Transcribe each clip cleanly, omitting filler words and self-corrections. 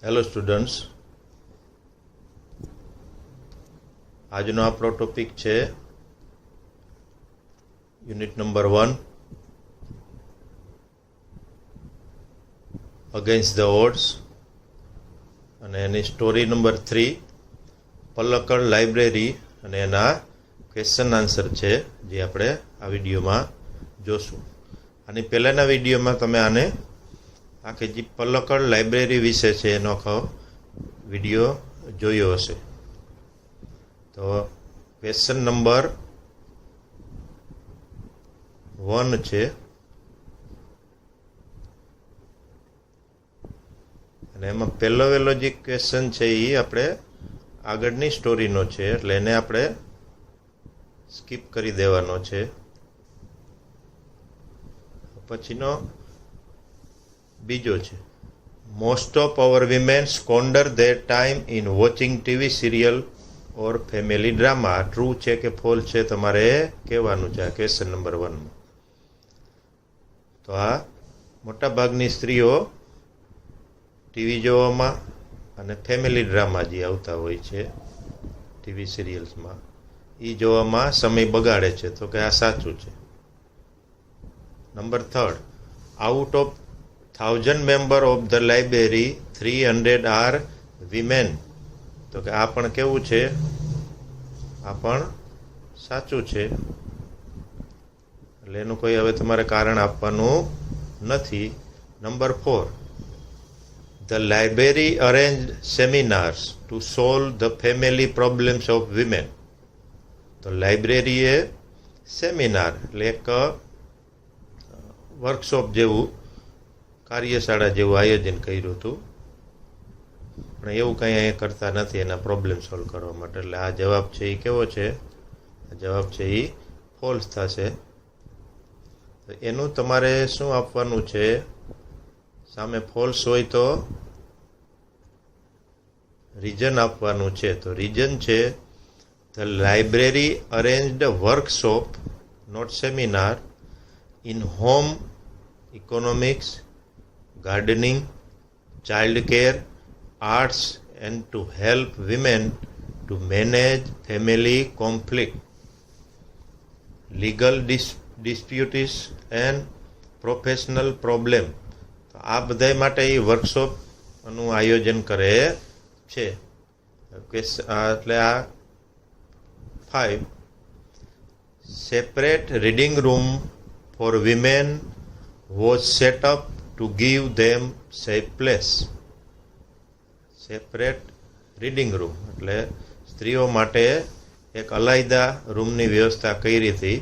Hello students, આજનો આપણો topic છે unit number 1 against the odds અને એની સ્ટોરી નંબર 3 પલ્લક્કડ લાઇબ્રેરી અને એના ક્વેશ્ચન આન્સર છે જે આપણે આ વિડીયોમાં જોશું. આની પહેલાંના વિડીયોમાં તમે આને આખી જે પલ્લક્કડ લાઇબ્રેરી વિશે છે એનો આખો વિડીયો જોયો હશે. તો ક્વેશ્ચન નંબર 1 છે અને એમાં પહેલો જે ક્વેશ્ચન છે એ આપણે આગળની સ્ટોરીનો છે એટલે એને આપણે સ્કીપ કરી દેવાનો છે. પછીનો બીજો છે most of our women squander their time in watching TV serial or family drama. True છે કે ફોલ છે તમારે કહેવાનું છે આ ક્વેશ્ચન નંબર 1માં. તો આ મોટાભાગની સ્ત્રીઓ ટીવી જોવામાં અને ફેમિલી ડ્રામા જે આવતા હોય છે ટીવી સિરિયલ્સમાં એ જોવામાં સમય બગાડે છે. તો કે આ સાચું છે. Number 3, out of 1000 member of the library 300 are women. તો કે આ પણ કેવું છે? આ પણ સાચું છે. એટલે એનું કોઈ હવે તમારે કારણ આપવાનું નથી. Number 4, the library arrange seminars to solve the family problems of women. તો લાઇબ્રેરીએ સેમિનાર એટલે એક વર્કશોપ જેવું કાર્યશાળા જેવું આયોજન કર્યું હતું, પણ એવું કંઈ અહીંયા કરતા નથી એના પ્રોબ્લેમ સોલ્વ કરવા માટે. એટલે આ જવાબ છે એ કેવો છે? આ જવાબ છે એ ફોલ્સ થશે. તો એનું તમારે શું આપવાનું છે? સામે ફોલ્સ હોય તો રીઝન આપવાનું છે. તો રીઝન છે the library arranged workshop not seminar in home economics, gardening, child care, arts and to help women to manage family conflict, legal disputes and professional problem. તો આ બધા માટે એ વર્કશોપનું આયોજન કરે છે. એટલે આ 5, separate reading room for women was set up to give them safe place. Separate reading room એટલે સ્ત્રીઓ માટે એક અલાયદા રૂમની વ્યવસ્થા કરી હતી,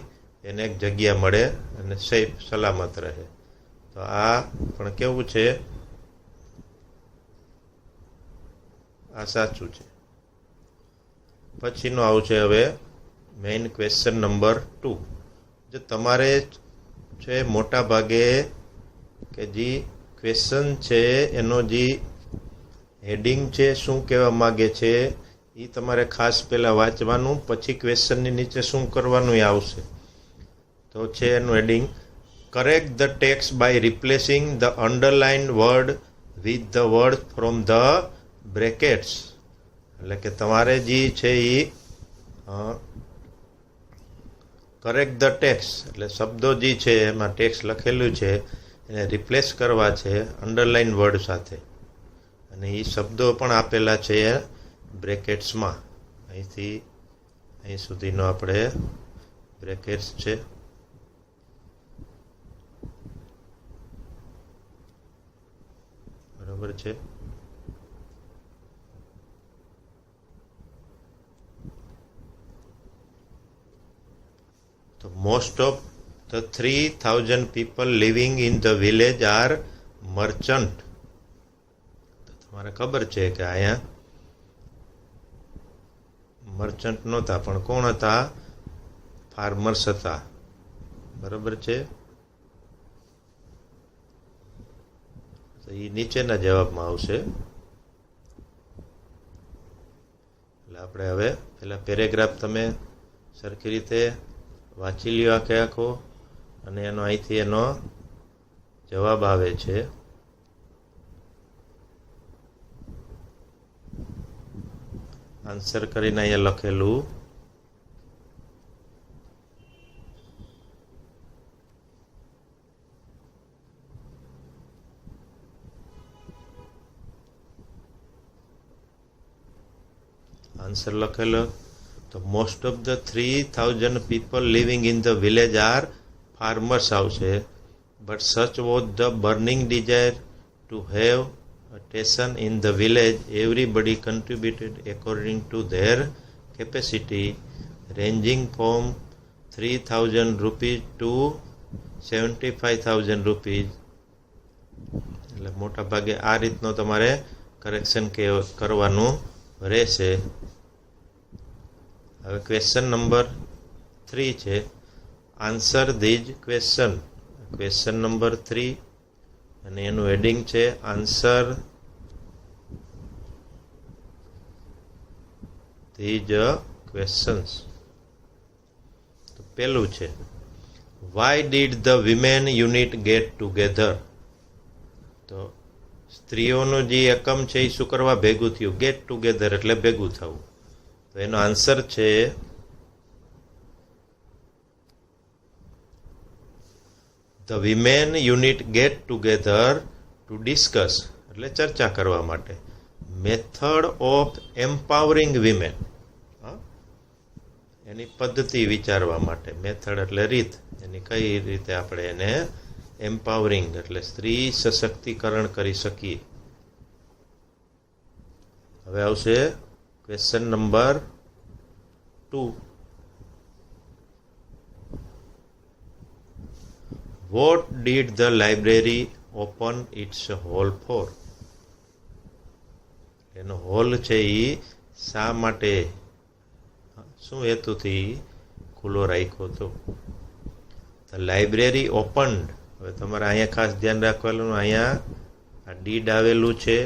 એને એક જગ્યા મળે અને સેફ સલામત રહે. તો આ પણ કેવું છે? આ સાચું છે. પછીનો આવશે હવે મેઇન ક્વેશ્ચન નંબર 2. જો તમારે છે મોટા ભાગે કે જે ક્વેશ્ચન છે એનો જે હેડિંગ છે શું કહેવા માગે છે એ તમારે ખાસ પહેલાં વાંચવાનું, પછી ક્વેશ્ચનની નીચે શું કરવાનું એ આવશે. તો છે એનું heading correct the text by replacing the underlined word with the word from the brackets. એટલે કે તમારે જે છે એ કરેક્ટ ધ ટેક્સ્ટ એટલે શબ્દો જે છે એમાં ટેક્સ્ટ લખેલું છે એને રિપ્લેસ કરવા છે અંડરલાઇન વર્ડ સાથે. અને એ શબ્દો પણ આપેલા છે બ્રેકેટ્સમાં. અહીંથી અહીં સુધીનો આપણે બ્રેકેટ્સ છે. બરાબર છે. તો most of the 3000 people living in the village are merchant. તો તમારે ખબર છે કે અહીંયા મર્ચન્ટ નહોતા, પણ કોણ હતા? ફાર્મર્સ હતા. બરાબર છે. તો એ નીચેના જવાબમાં આવશે. એટલે આપણે હવે પેલા પેરેગ્રાફ તમે સરખી રીતે વાંચી લ્યો આખે આખો, અને એનો અહીંથી એનો જવાબ આવે છે. આન્સર કરીને અહીંયા લખેલું આન્સર લખેલો તો most of the 3000 people living in the village are farmers આવશે, but such was the burning desire to have a station in the village. Everybody contributed according to their capacity, ranging from 3000 rupees to 75,000 rupees. એટલે મોટા ભાગે આ રીતનો તમારે correction કરવાનું રહેશે. હવે ક્વેશ્ચન નંબર 3 છે, answer these question. Question number 3 અને એનું હેડિંગ છે આન્સર ધીઝ ક્વેશ્ચન્સ. તો પહેલું છે, why did the women unit get together. તો સ્ત્રીઓનું જે એકમ છે એ શું કરવા ભેગું થયું? ગેટ ટુગેધર એટલે ભેગું થવું. તો એનો આન્સર છે the women unit get together to discuss એટલે ચર્ચા કરવા માટે, મેથડ ઓફ એમ્પાવરિંગ વિમેન એની પદ્ધતિ વિચારવા માટે, મેથડ એટલે રીત, એની કઈ રીતે આપણે એને એમ્પાવરિંગ એટલે સ્ત્રી સશક્તિકરણ કરી શકીએ. હવે આવશે question number 2. What did the library open its hall for? એનો હોલ છે એ શા માટે, શું હેતુથી ખુલ્લો રાખ્યો હતો? The library opened. હવે તમારે અહીંયા ખાસ ધ્યાન રાખવાનું, અહીંયા આ ડીડ આવેલું છે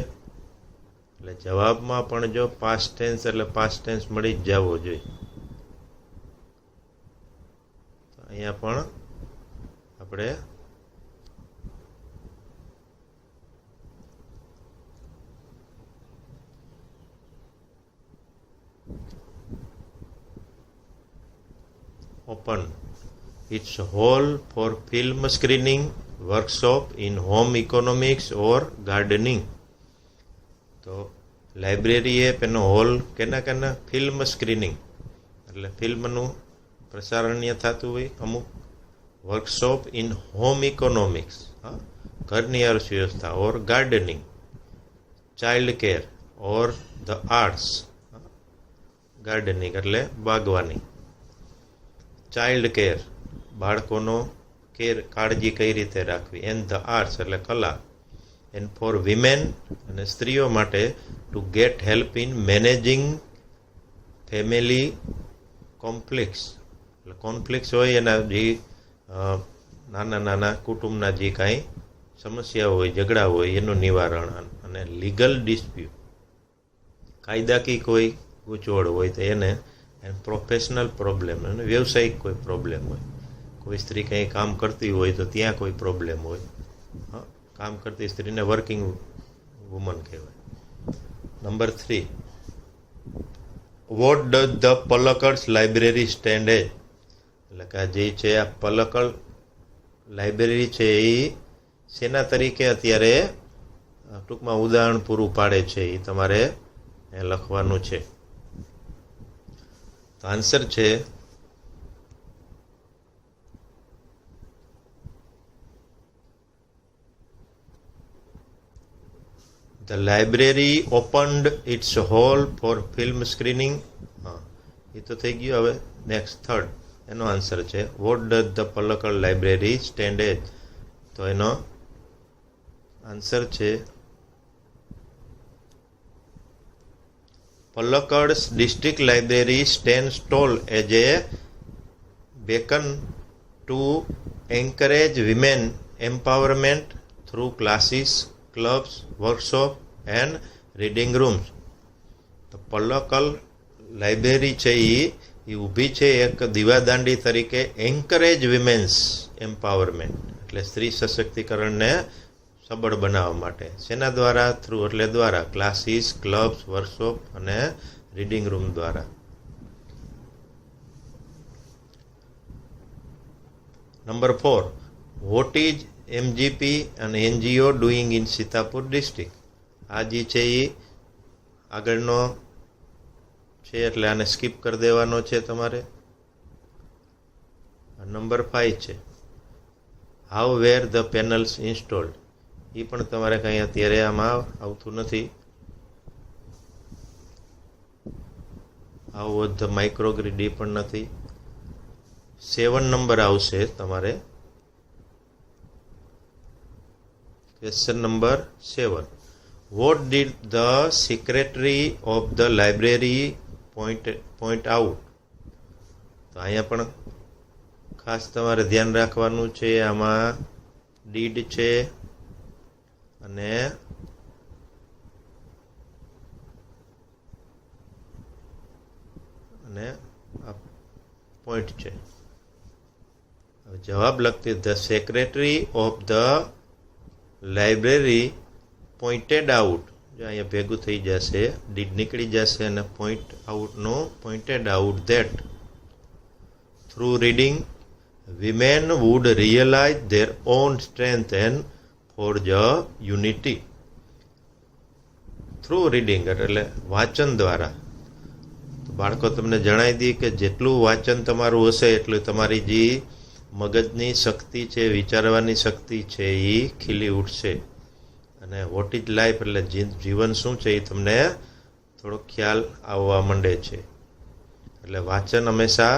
એટલે જવાબમાં પણ જો પાસ્ટ ટેન્સ એટલે પાસ્ટ ટેન્સ મળી જ જવો જોઈએ. તો અહીંયા પણ આપણે open its hall for film screening, workshop in home economics or gardening. તો લાઇબ્રેરીએ એનો હોલ કેના ફિલ્મ સ્ક્રીનિંગ એટલે ફિલ્મનું પ્રસારણ થતું હોય અમુક, વર્કશોપ ઇન હોમ ઇકોનોમિક્સ ઘરની અર્થવ્યવસ્થા, or gardening, child care or the arts gardening એટલે બાગવાની, ચાઇલ્ડ કેર બાળકોનો કાળજી કઈ રીતે રાખવી, એન્ડ ધ આર્ટ્સ એટલે કલા, એન્ડ ફોર વિમેન અને સ્ત્રીઓ માટે two get help in managing family complex એટલે કોન્ફ્લિક્ટ્સ હોય એના જે નાના કુટુંબના જે કાંઈ સમસ્યાઓ હોય, ઝઘડા હોય એનું નિવારણ, અને લીગલ ડિસ્પ્યુટ કાયદાકીય કોઈ ગૂંચવણ હોય તો એને પ્રોફેશનલ પ્રોબ્લેમ અને વ્યવસાયિક કોઈ પ્રોબ્લેમ હોય, કોઈ સ્ત્રી કંઈ કામ કરતી હોય તો ત્યાં કોઈ પ્રોબ્લેમ હોય, કામ કરતી સ્ત્રીને વર્કિંગ વુમન કહેવાય. Number 3, vote does the Palakkad library stand as. એટલે કે જે છે આ પલક્કડ લાઇબ્રેરી છે એ શેના તરીકે અત્યારે ટૂંકમાં ઉદાહરણ પૂરું પાડે છે એ તમારે લખવાનું છે. તો આન્સર છે The library opened its hall for film screening. એ તો થઈ ગયું. હવે નેક્સ્ટ થર્ડ એનો આન્સર છે what does the Palakkad library stand as. તો એનો આન્સર છે Palakkad's district library stands tall as a beacon to encourage women empowerment through classes, clubs, workshops and reading rooms. તો પલક્કડ લાઇબ્રેરી છે એ ઊભી છે એક દીવાદાંડી તરીકે એન્કરેજ વિમેન્સ એમ્પાવરમેન્ટ એટલે સ્ત્રી સશક્તિકરણને સબળ બનાવવા માટે. શેના દ્વારા? થ્રુ એટલે દ્વારા ક્લાસીસ, ક્લબ્સ, વર્કશોપ અને રીડિંગ રૂમ દ્વારા. નંબર 4, વોટ ઇઝ એમજીપી અને NGO doing in Sitapur district? આ જે છે એ આગળનો છે એટલે આને સ્કીપ કરી દેવાનો છે તમારે. નંબર 5 છે, how were the panels installed? એ પણ તમારે કંઈ અત્યારે આમાં આવતું નથી. How was the microgrid? એ પણ નથી. 7 નંબર આવશે તમારે. Question number 7, what did the secretary of the library point out? તો અહીંયા પણ ખાસ તમારે ધ્યાન રાખવાનું છે. આમાં ડીડ છે અને પોઈન્ટ છે. જવાબ લખતી the secretary of the library pointed out. જો અહીંયા ભેગું થઈ જશે, ડીડ નીકળી જશે અને પોઈન્ટ આઉટનો pointed out that through reading women would realize their own strength and forge a unity. Through reading એટલે વાંચન દ્વારા. તો બાળકો તમને જણાવી દઈએ કે જેટલું વાંચન તમારું હશે એટલું તમારી જે મગજની શક્તિ છે, વિચારવાની શક્તિ છે એ ખીલી ઉઠશે. અને વોટ ઇઝ લાઈફ એટલે જીવન શું છે એ તમને થોડો ખ્યાલ આવવા માંડે છે. એટલે વાંચન હંમેશા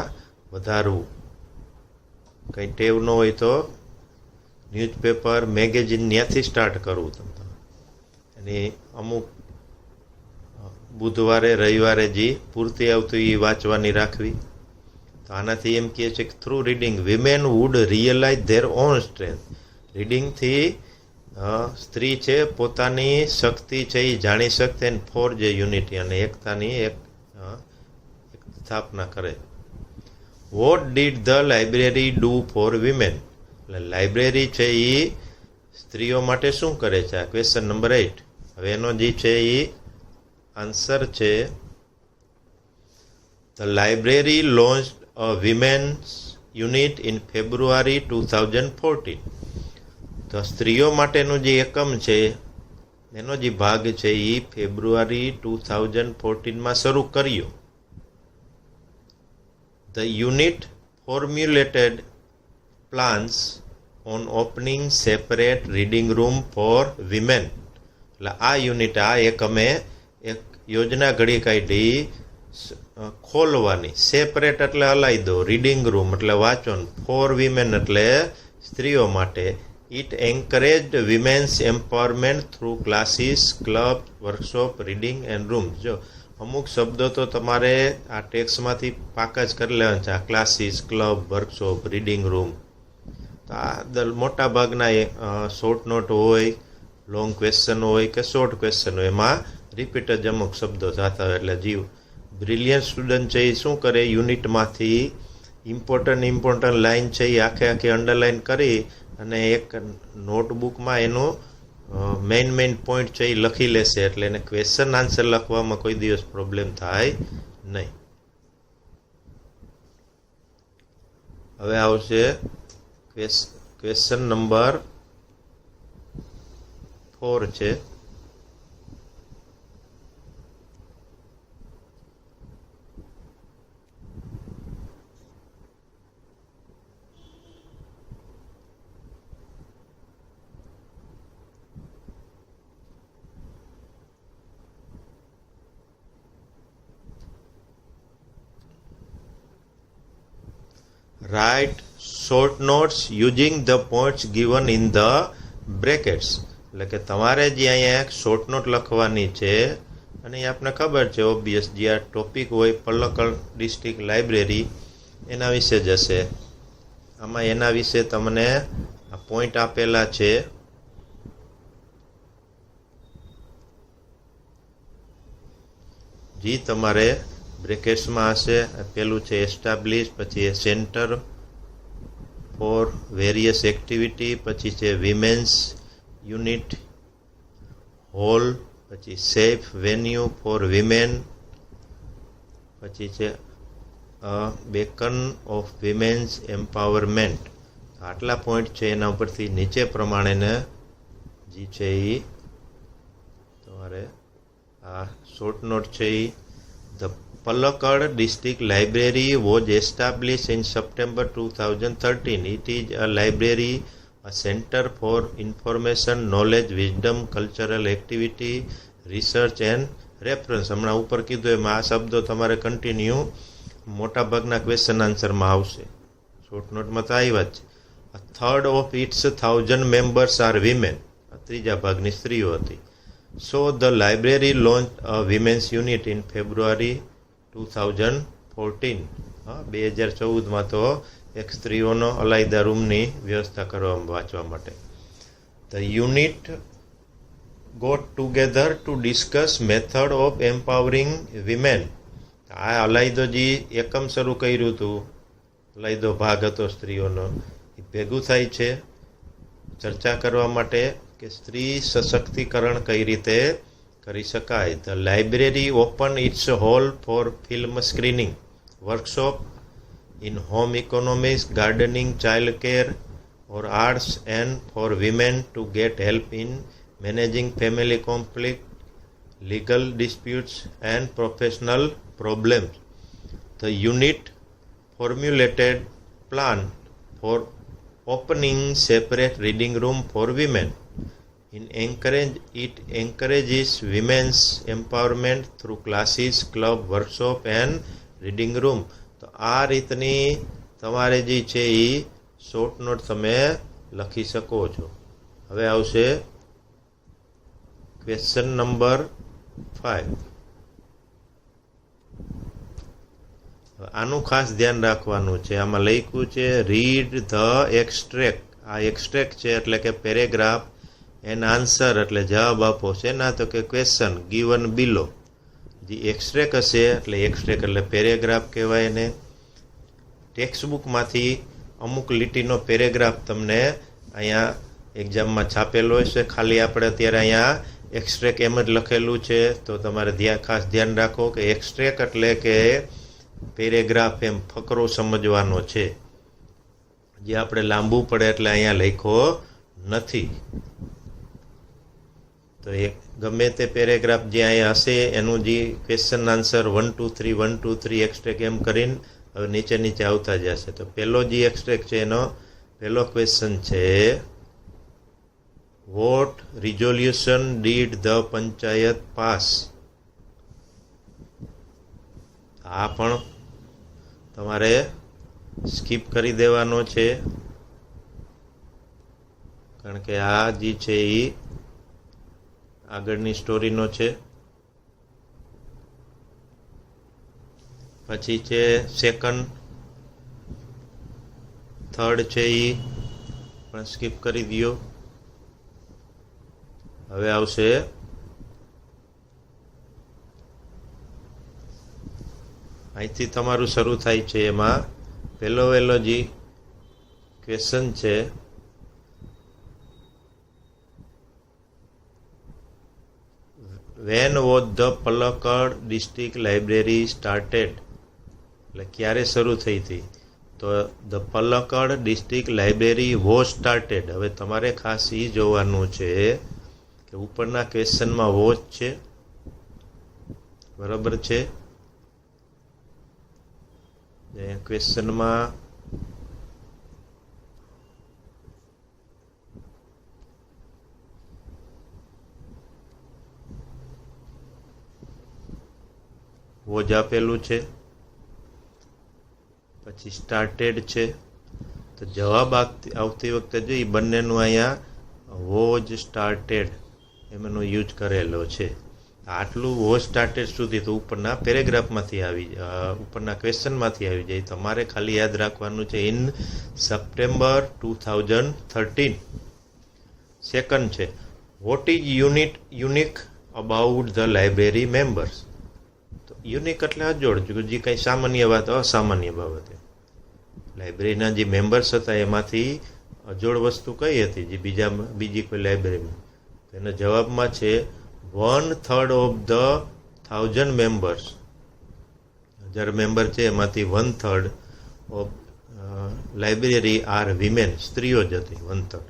વધારવું. કંઈ ટેવ ન હોય તો ન્યૂઝપેપર, મેગેઝિન ત્યાંથી સ્ટાર્ટ કરવું. તમને એની અમુક બુધવારે, રવિવારે જે પૂરતી આવતું એ વાંચવાની રાખવી. તો આનાથી એમ કહે છે કે through reading women would realize their own strength. રીડિંગથી સ્ત્રી છે પોતાની શક્તિ છે એ જાણી શકશે અને ફોર જે યુનિટી અને એકતાની એક સ્થાપના કરે. Vote did the library do for women? એટલે લાઇબ્રેરી છે એ સ્ત્રીઓ માટે શું કરે છે? આ ક્વેશ્ચન નંબર 8. હવે એનો જે છે એ આન્સર છે the library launched a women's unit in February 2014. તો સ્ત્રીઓ માટેનું જે એકમ છે એનો જે ભાગ છે એ ફેબ્રુઆરી 2014માં શરૂ કર્યો. The unit formulated plans on opening separate reading room for women. એટલે આ યુનિટ, આ એકમે એક યોજના ઘડી કાઢી ખોલવાની. સેપરેટ એટલે અલાયદો, રીડિંગ રૂમ એટલે વાંચન, ફોર વિમેન એટલે સ્ત્રીઓ માટે. It encouraged women's empowerment through classes, club, workshop, reading and room. જો અમુક શબ્દો તો તમારે આ ટેક્સ્ટમાંથી પાકા જ કરી લેવાના છે. આ classes, club, workshop, reading room. તો આ મોટા ભાગના શોર્ટ નોટ હોય, લોંગ ક્વેશ્ચન હોય કે શોર્ટ ક્વેશ્ચન હોય, એમાં રિપીટ જ અમુક શબ્દો થતા હોય. એટલે જીવ બ્રિલિયન્ટ સ્ટુડન્ટ છે એ શું કરે, યુનિટમાંથી ઇમ્પોર્ટન્ટ લાઈન છે એ આખે અંડરલાઈન કરી અને એક નોટબુકમાં એનું મેઇન પોઈન્ટ છે એ લખી લેશે. એટલે એને ક્વેશ્ચન આન્સર લખવામાં કોઈ દિવસ પ્રોબ્લેમ થાય નહીં. હવે આવશે ક્વેશ્ચન નંબર 4 છે. Write short notes using the points given in the brackets. એટલે કે તમારે જે અહીંયા શોર્ટ નોટ લખવાની છે અને એ આપને ખબર છે ઓબ્વિયસ, જે આ ટોપિક હોય પલક્કડ ડિસ્ટ્રિક્ટ લાઇબ્રેરી એના વિશે જ હશે. આમાં એના વિશે તમને આ પોઈન્ટ આપેલા છે. જે તમારે બ્રેકેટ્સમાં હશે. પેલું છે એસ્ટાબ્લિશ, પછી સેન્ટર ફોર વેરિયસ એક્ટિવિટી, પછી છે વિમેન્સ યુનિટ હોલ, પછી સેફ વેન્યુ ફોર વિમેન, પછી છે બેકન ઓફ વિમેન્સ એમ્પાવરમેન્ટ. આટલા પોઈન્ટ છે, એના ઉપરથી નીચે પ્રમાણેને જે છે એ તમારે આ શોર્ટ નોટ છે એ the Palakkad District Library was established in September 2013. It is a library, a center for information, knowledge, wisdom, cultural activity, research and reference. હમણાં ઉપર કીધું એમાં આ શબ્દો તમારે કન્ટિન્યુ મોટાભાગના ક્વેશ્ચન આન્સરમાં આવશે. શોર્ટ નોટમાં તો આવ્યા જ છે. A third of its 1000 members are women. ત્રીજા ભાગની સ્ત્રીઓ હતી. So the library launched a women's unit in February 2014. 2014માં તો એક સ્ત્રીઓનો અલાયદા રૂમની વ્યવસ્થા કરવામાં વાંચવા માટે. The unit got together to discuss method of empowering women. આ અલાયદો જે એકમ શરૂ કર્યું હતું, અલાયદો ભાગ હતો સ્ત્રીઓનો, એ ભેગું થાય છે ચર્ચા કરવા માટે કે સ્ત્રી સશક્તિકરણ કઈ રીતે કરી શકાય. The library open its hall for film screening, workshop in home economics, gardening, child care or arts and for women to get help in managing family conflict, legal disputes and professional problems. The unit formulated plan for opening separate reading room for women. It encourages women's empowerment through classes, club, workshop and reading room. તો આ રીતની તમારે જે છે એ short note તમે લખી શકો છો. હવે આવશે ક્વેશ્ચન નંબર 5. આનું ખાસ ધ્યાન રાખવાનું છે. આમાં લખ્યું છે રીડ ધ એક્સ્ટ્રેક્ટ. આ એક્સ્ટ્રેક્ટ છે એટલે કે પેરેગ્રાફ, એન આન્સર એટલે જવાબ આપો છે, ના તો કે ક્વેશ્ચન ગીવન બિલો. જે એક્સ્ટ્રેક્ટ હશે એટલે એક્સ્ટ્રેક્ટ એટલે પેરેગ્રાફ કહેવાય એને. ટેક્સ્ટબુકમાંથી અમુક લીટીનો પેરેગ્રાફ તમને અહીંયા એક્ઝામમાં છાપેલો હશે. ખાલી આપણે અત્યારે અહીંયા એક્સ્ટ્રેક્ટ એમ જ લખેલું છે, તો તમારે ખાસ ધ્યાન રાખો કે એક્સ્ટ્રેક્ટ એટલે કે પેરેગ્રાફ એમ ફકરો સમજવાનો છે, જે આપણે લાંબુ પડે એટલે અહીંયા લખ્યો નથી. તો એક ગમે તે પેરેગ્રાફ જે અહીંયા હશે એનું જે ક્વેશ્ચન આન્સર 1 2 3 1 2 3 એક્સ્ટ્રેક્ટ એમ કરીને હવે નીચે નીચે આવતા જશે. તો પહેલો જે એક્સ્ટ્રેક્ટ છે એનો પહેલો ક્વેશ્ચન છે what resolution did the panchayat pass. આ પણ તમારે સ્કીપ કરી દેવાનો છે, કારણ કે આ જે છે એ આગળની સ્ટોરીનો છે. પછી છે સેકન્ડ, થર્ડ છે એ પણ સ્કીપ કરી દો. હવે આવશે અહીંથી તમારું શરૂ થાય છે. એમાં પહેલો જે ક્વેશ્ચન છે when was the Palakkad district library started, એટલે ક્યારે શરૂ થઈ હતી. તો the Palakkad district library was started. હવે તમારે ખાસ એ જોવાનું છે કે ઉપરના ક્વેશ્ચનમાં વોઝ છે, બરાબર છે. ક્વેશ્ચનમાં વોજ આપેલું છે, પછી સ્ટાર્ટેડ છે. તો જવાબ આવતી વખતે જો એ બંનેનું અહીંયા વોજ સ્ટાર્ટેડ એમનો યુઝ કરેલો છે. આટલું વોઝ સ્ટાર્ટેડ સુધી તો ઉપરના પેરેગ્રાફમાંથી ઉપરના ક્વેશ્ચનમાંથી આવી જાય. તમારે ખાલી યાદ રાખવાનું છે ઇન સપ્ટેમ્બર 2013. સેકન્ડ છે what is unique about the library members. તો યુનિક એટલે અજોડ, જે કંઈ સામાન્ય વાત અસામાન્ય બાબતે. લાઇબ્રેરીના જે મેમ્બર્સ હતા એમાંથી અજોડ વસ્તુ કઈ હતી જે બીજી કોઈ લાઇબ્રેરીમાં. એના જવાબમાં છે 1/3 ઓફ ધ 1000 મેમ્બર્સ. જ્યારે મેમ્બર છે એમાંથી 1/3 ઓફ લાઇબ્રેરી આર વિમેન, સ્ત્રીઓ જ હતી 1/3.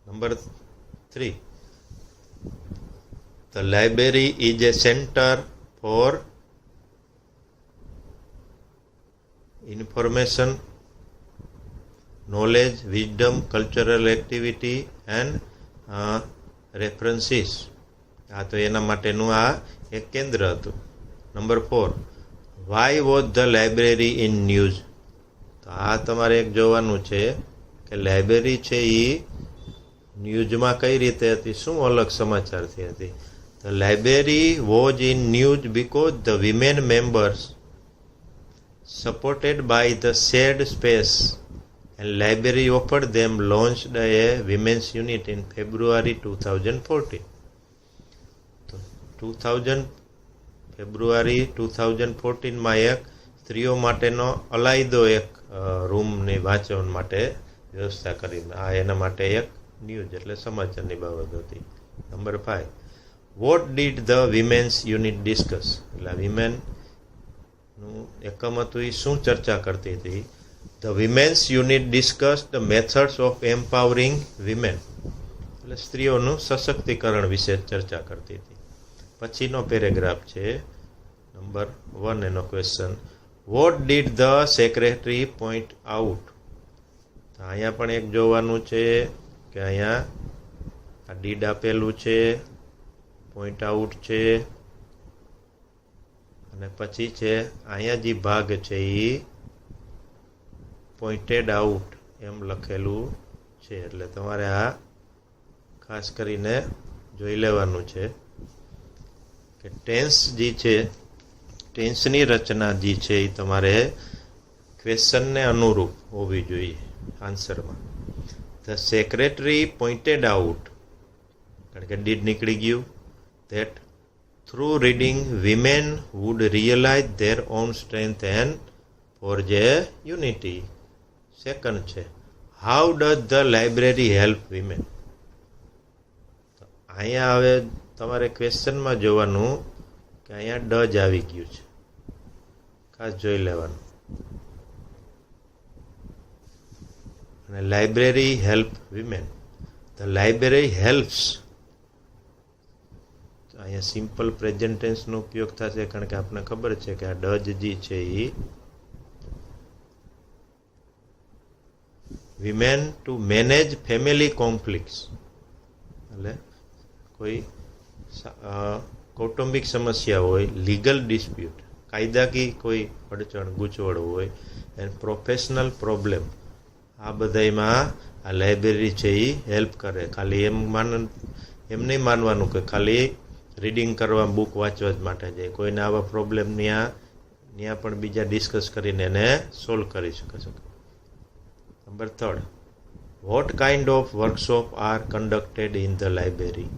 Number 3, the library is A centre for information, knowledge, wisdom, cultural activity and references. આ તો એના માટેનું આ એક કેન્દ્ર હતું. Number 4, why was the library in news. તો આ તમારે એક જોવાનું છે કે લાઇબ્રેરી છે એ ન્યૂઝમાં કઈ રીતે હતી, શું અલગ સમાચારથી હતી. The library was in news because the women members supported by the shared space and library offered them launched a women's unit in February 2014. તો ફેબ્રુઆરી 2014માં એક સ્ત્રીઓ માટેનો અલાયદો એક રૂમની વાંચન માટે વ્યવસ્થા કરી. આ એના માટે એક ન્યૂઝ એટલે સમાચારની બાબત હતી. Number 5, vote did the women's unit discuss. એટલે વિમેનનું એકમ હતું એ શું ચર્ચા કરતી હતી. The women's unit discuss the methods of empowering women. એટલે સ્ત્રીઓનું સશક્તિકરણ વિશે ચર્ચા કરતી હતી. પછીનો પેરેગ્રાફ છે નંબર 1, એનો question, vote did the secretary point out. તો અહીંયા પણ એક જોવાનું છે કે અહીંયા આ ડીડ આપેલું છે, પોઈન્ટ આઉટ છે, અને પછી છે અહીંયા જે ભાગ છે એ પોઈન્ટેડ આઉટ એમ લખેલું છે. એટલે તમારે આ ખાસ કરીને જોઈ લેવાનું છે કે ટેન્સ જે છે, ટેન્સની રચના જે છે એ તમારે ક્વેશ્ચનને અનુરૂપ હોવી જોઈએ આન્સરમાં. ધ સેક્રેટરી પોઈન્ટેડ આઉટ, કારણ કે ડીડ નીકળી ગયું, that through reading women would realize their own strength and forge a unity. Second છે, how does the library help women. અહીંયા હવે તમારે ક્વેશ્ચનમાં જોવાનું કે અહીંયા ડજ આવી ગયું છે, ખાસ જોઈ લેવાનું. અને library help women, the library helps. અહીંયા સિમ્પલ પ્રેઝન્ટ ટેન્સનો ઉપયોગ થશે કારણ કે આપણને ખબર છે કે આ ડજ જે છે એ women to manage family conflicts. એટલે કોઈ કૌટુંબિક સમસ્યા હોય, લીગલ ડિસ્પ્યુટ, કાયદાકી કોઈ અડચણ ગૂંચવણ હોય, એન્ડ પ્રોફેશનલ પ્રોબ્લેમ, આ બધામાં આ લાઇબ્રેરી છે એ હેલ્પ કરે. ખાલી એમ નહીં માનવાનું કે ખાલી રીડિંગ કરવા, બુક વાંચવા જ માટે જાય. કોઈને આવા પ્રોબ્લેમ ત્યાં પણ બીજા ડિસ્કસ કરીને એને સોલ્વ કરી શકે છે. Number 3, what kind of workshop are conducted in the library.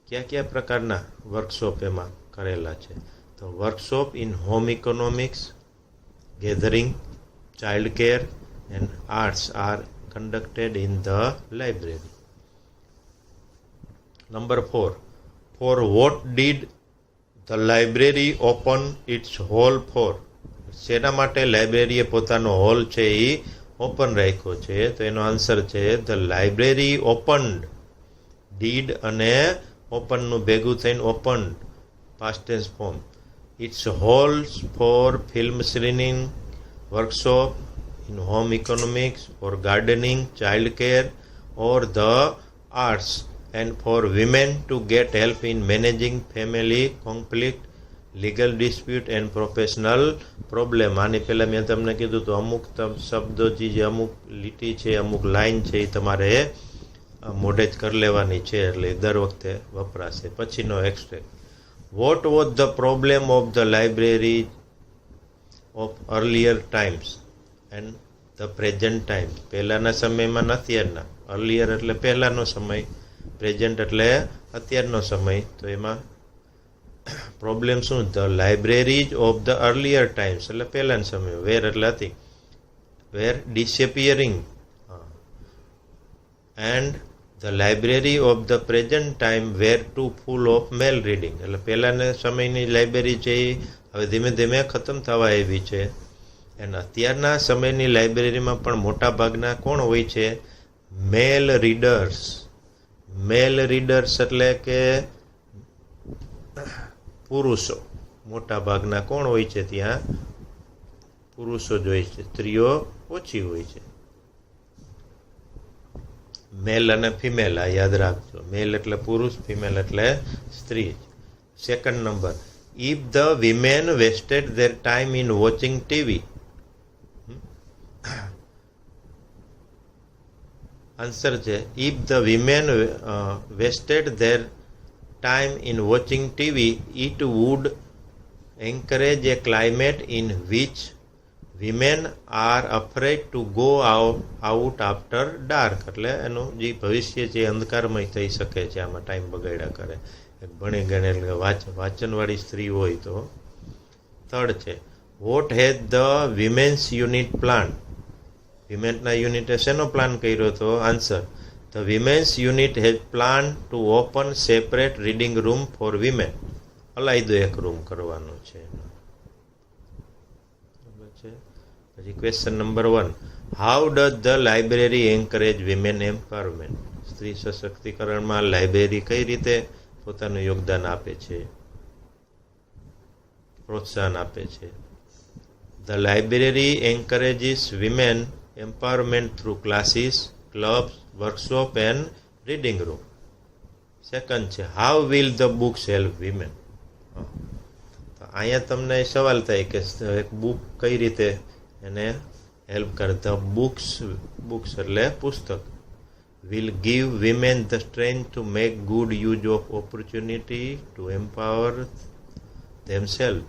કયા પ્રકારના વર્કશોપ એમાં કરેલા છે. તો workshop in home economics, gathering, child care and arts are conducted in the library. Number 4, for what did the library open its hall for. શેના માટે લાઇબ્રેરીએ પોતાનો hall છે એ ઓપન રાખ્યો છે. તો એનો આન્સર છે ધ લાઇબ્રેરી ઓપન્ડ. ડીડ અને ઓપનનું ભેગું થઈને opened, past tense form. Its halls for film screening, workshop in home economics or gardening, child care or the arts, and for women to get help in managing family conflict, legal dispute and professional problem. આની પહેલાં મેં તમને કીધું તો અમુક શબ્દો જે અમુક લીટી છે, અમુક લાઈન છે એ તમારે મોઢે જ કરી લેવાની છે, એટલે દર વખતે વપરાશે. પછીનો extract, what was the problem of the library of earlier times and the present time. પહેલાંના સમયમાં ને અત્યારના. અર્લિયર એટલે પહેલાંનો સમય, પ્રેઝન્ટ એટલે અત્યારનો સમય. તો એમાં પ્રોબ્લેમ શું? The libraries of the earlier times એટલે પહેલાના સમય. વેર એટલે હતી, were disappearing and the library of the present time were too full of male reading. એટલે પહેલાંના સમયની લાઇબ્રેરી છે એ હવે ધીમે ધીમે ખતમ થવા આવી છે. અને અત્યારના સમયની લાઇબ્રેરીમાં પણ મોટા ભાગના કોણ હોય છે? મેલ રીડર્સ. મેલ રીડર્સ એટલે કે પુરુષો. મોટા ભાગના કોણ હોય છે? ત્યાં પુરુષો જ હોય છે, સ્ત્રીઓ ઓછી હોય છે. મેલ અને ફિમેલ આ યાદ રાખજો. મેલ એટલે પુરુષ, ફિમેલ એટલે સ્ત્રી. Second number, if the women wasted their time in watching TV. Answer છે if the women wasted their time in watching TV it would encourage a climate in which women are afraid to go out after dark. એટલે એનું જે ભવિષ્ય છે અંધકારમય થઈ શકે છે આમાં ટાઈમ બગાડ્યા કરે. એક ભણી ગણે એટલે વાંચનવાળી સ્ત્રી હોય તો. થર્ડ છે what has the women's unit plan. વિમેન્સના યુનિટે શેનો પ્લાન કર્યો હતો? Answer the women's unit has plan to open separate reading room for women. અલાયદો એક રૂમ કરવાનો છે. પછી question number 1, how does the library encourage women empowerment. સ્ત્રી સશક્તિકરણમાં લાઇબ્રેરી કઈ રીતે પોતાનું યોગદાન આપે છે, પ્રોત્સાહન આપે છે? The library encourages women empowerment through classes, clubs, workshop and reading room. Second છે how will the books help women. તો અહીંયા તમને સવાલ થાય કે એક બુક કઈ રીતે એને હેલ્પ કરે. ધ બુક્સ એટલે પુસ્તક will give women the strength to make good use of opportunity to empower themself.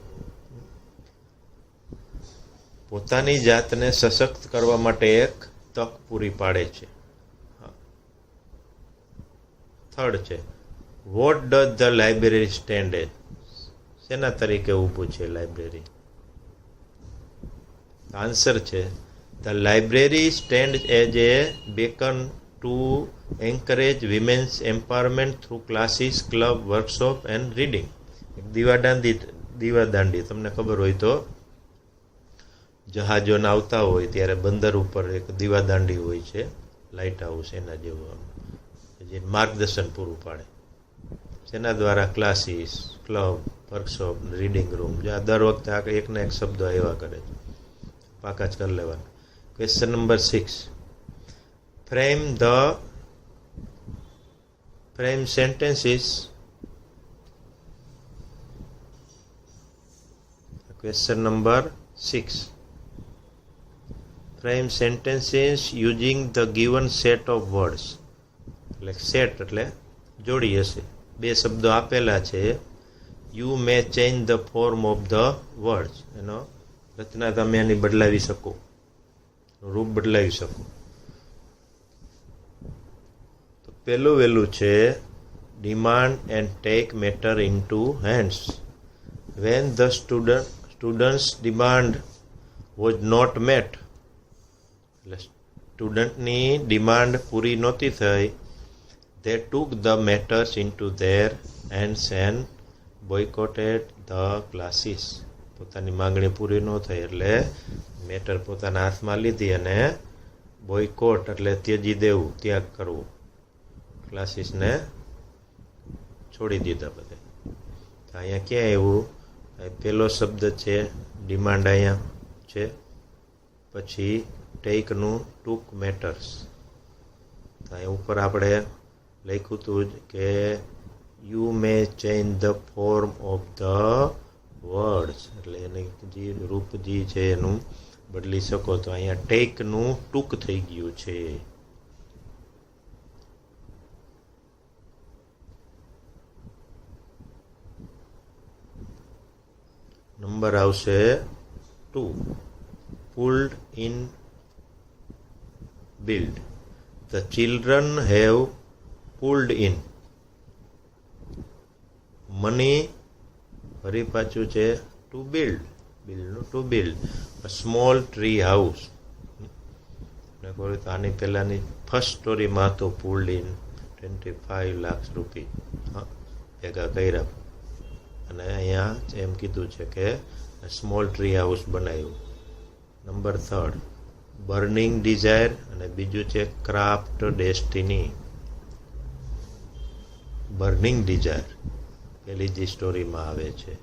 પોતાની જાતને સશક્ત કરવા માટે એક તક પૂરી પાડે છે. થર્ડ છે what does the library stand as. શેના તરીકે ઊભું છે લાઇબ્રેરી? આન્સર છે the library stand as a beacon to encourage women's empowerment through classes, club, workshop and reading. એક દીવાદાંડી તમને ખબર હોય તો જહાજોને આવતા હોય ત્યારે બંદર ઉપર એક દીવાદાંડી હોય છે, લાઇટ હાઉસ એના જેવું, જે માર્ગદર્શન પૂરું પાડે. જેના દ્વારા classes, club, workshop, reading room, જ્યાં દર વખતે આ એકના એક શબ્દો આવ્યા કરે છે, પાકા જ કરી લેવાના. Question number 6, frame sentences. Question number 6, frame sentences using the given set of words. એટલે સેટ એટલે જોડી હશે, બે શબ્દો આપેલા છે. You may change the form of the words. એનો રચના તમે એની બદલાવી શકો, રૂપ બદલાવી શકો. તો પહેલું છે demand and take matter into hands. When the students demand was not met. એટલે સ્ટુડન્ટની ડિમાન્ડ પૂરી નહોતી થઈ. They took the matters into their hands and boycotted the classes. પોતાની માંગણી પૂરી ન થઈ એટલે મેટર પોતાના હાથમાં લીધી અને બોયકોટ એટલે ત્યજી દેવું, ત્યાગ કરવું, ક્લાસીસને છોડી દીધા બધે. અહીંયા ક્યાં એવું? પહેલો શબ્દ છે ડિમાન્ડ, અહીંયા છે. પછી ટેકનું ટુક મેટર્સ. અહીંયા ઉપર આપણે લખ્યું હતું કે you may change the form of the words. એટલે એને જે રૂપ જે છે એનું બદલી શકો. તો અહીંયા ટેકનું ટૂંક થઈ ગયું છે. નંબર આવશે 2, pulled in build. The children have pulled in money. ફરી પાછું છે ટુ બિલ્ડ, બિલ્ડનું to build a small tree house. આની પહેલાની ફર્સ્ટ સ્ટોરીમાં તો પુલ્ડ ઇન 25 લાખ રૂપિયા ભેગા કર્યા. અને અહીંયા એમ કીધું છે કે સ્મોલ ટ્રી હાઉસ બનાવ્યું. નંબર 3 બર્નિંગ ડિઝાયર અને બીજું છે ક્રાફ્ટ ડેસ્ટિની. બર્નિંગ ડિઝાયર પેલી જે સ્ટોરીમાં આવે છે,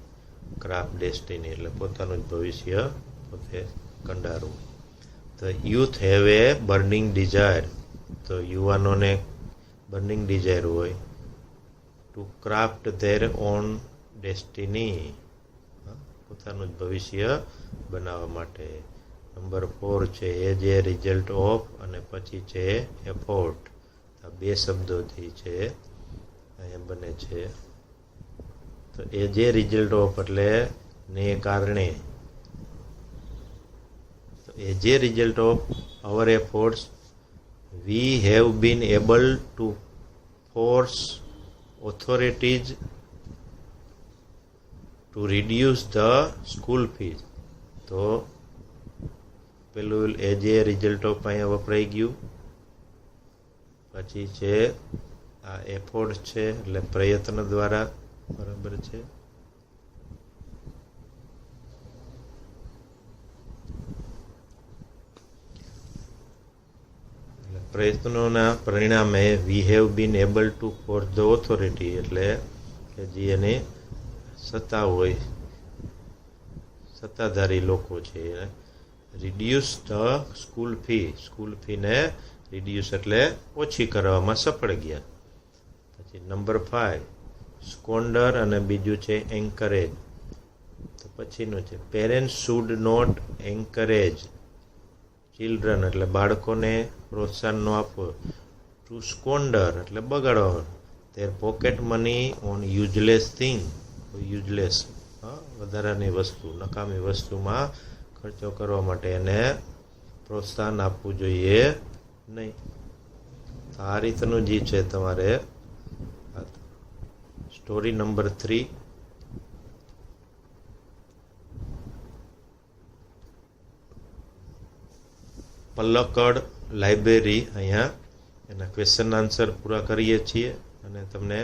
ક્રાફ્ટ ડેસ્ટિની એટલે પોતાનું જ ભવિષ્ય પોતે કંડારવું. તો youth have a burning desire, તો યુવાનોને બર્નિંગ ડિઝાયર હોય to craft their own destiny, પોતાનું જ ભવિષ્ય બનાવવા માટે. નંબર 4 છે એઝ એ રિઝલ્ટ ઓફ, અને પછી છે એફોર્ટ. આ બે શબ્દોથી છે અહીંયા બને છે. તો એઝ એ રિઝલ્ટ ઓફ એટલે ને કારણે. તો as a result of our efforts we have been able to force authorities to reduce the school fees. તો પેલું એજ એ રિઝલ્ટ ઓફ અહીંયા વપરાઈ ગયું. પછી છે આ એફોર્ટ છે એટલે પ્રયત્ન દ્વારા, બરાબર છે. પ્રયત્નોના પરિણામે વી have been able to force the authority એટલે કે જે એની સત્તા હોય, સત્તાધારી લોકો છે, રિડ્યુસ ધ સ્કૂલ ફીને રિડ્યુસ એટલે ઓછી કરવામાં સફળ ગયા. પછી નંબર 5 સ્કોન્ડર અને બીજું છે એન્કરેજ. તો પછીનું છે parents should not encourage children એટલે બાળકોને પ્રોત્સાહન ન આપો ટુ સ્કોન્ડર એટલે બગાડો their pocket money on useless thing. Useless વધારાની વસ્તુ, નકામી વસ્તુમાં ખર્ચો કરવા માટે એને પ્રોત્સાહન આપવું જોઈએ નહીં. આ રીતનું જે છે તમારે સ્ટોરી નંબર 3 પલક્કડ લાઇબ્રેરી. અહીંયા એના ક્વેશ્ચન આન્સર પૂરા કરીએ છીએ અને તમને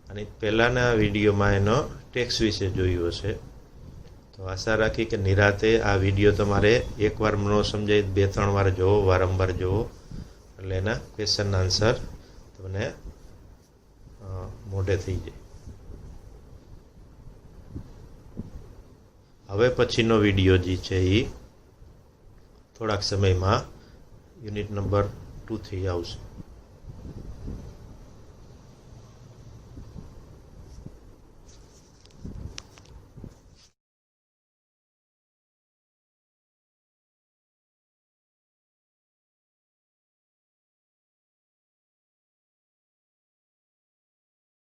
આની પહેલાંના વિડીયોમાં એનો ટેક્સ વિશે જોયું હશે. તો આશા રાખી કે નિરાતે આ વિડીયો તમારે એકવાર ન સમજાય 2-3 વાર જોવો, વારંવાર જોવો, એટલે એના ક્વેશ્ચન આન્સર તમને મોઢે થઈ જાય. હવે પછીનો વિડીયો જે છે એ થોડાક સમયમાં યુનિટ નંબર 2 થી આવશે.